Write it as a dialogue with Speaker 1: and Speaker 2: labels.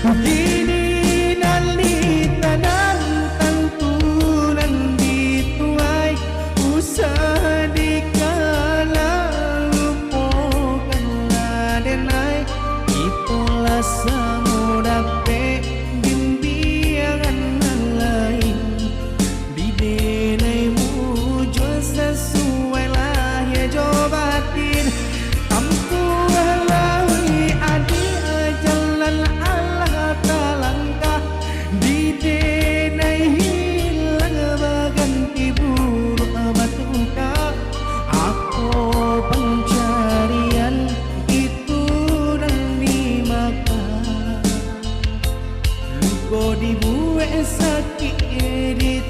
Speaker 1: Gini nalita dan tantunan dituai usah dikala lupakanlah denai itulah samudape bimbingan lain di denai mujur sesuai lah ya jobatin tampuh lawi adi jalan Allah talangkah di denai hilang baganti buruk batuka aku pencarian itu dan dimakan luko dibuat sakit di